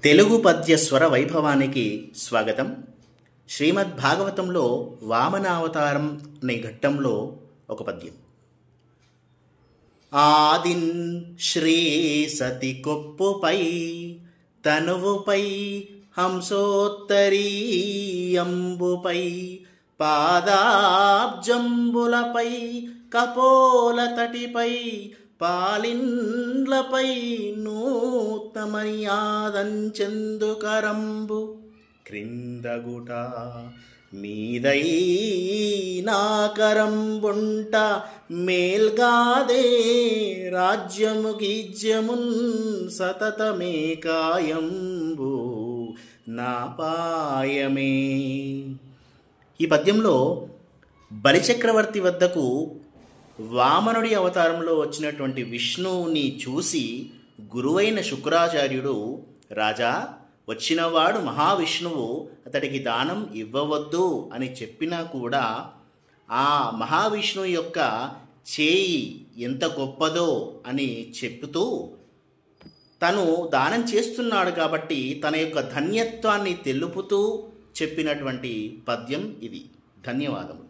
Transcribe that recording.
తెలుగు పద్య స్వర వైభవానికి స్వాగతం. శ్రీమద్ భాగవతంలో వామనావతారం అనే ఘట్టంలో ఒక పద్యం. ఆదిన్ శ్రీ సతి కొప్పుపై తనువుపై హంసోత్తరీయంబుపై పాదాబ్జంబులపై కపోల తటిపై పాలిండ్లపై నూత్నమర్యాదంచెందుకరంబు క్రిందగుట మీదై నాకరంబుంట మేల్గాదే రాజ్యము గీజ్యమున్ సతతమే కాయంబు నాపాయమే. ఈ పద్యంలో బలిచక్రవర్తి వద్దకు వామనుడి అవతారంలో వచ్చినటువంటి విష్ణువుని చూసి గురువైన శుక్రాచార్యుడు, రాజా, వచ్చినవాడు మహావిష్ణువు, అతడికి దానం ఇవ్వవద్దు అని చెప్పినా కూడా ఆ మహావిష్ణువు యొక్క చేయి ఎంత గొప్పదో అని చెప్తూ తను దానం చేస్తున్నాడు కాబట్టి తన యొక్క ధన్యత్వాన్ని తెలుపుతూ చెప్పినటువంటి పద్యం ఇది. ధన్యవాదములు.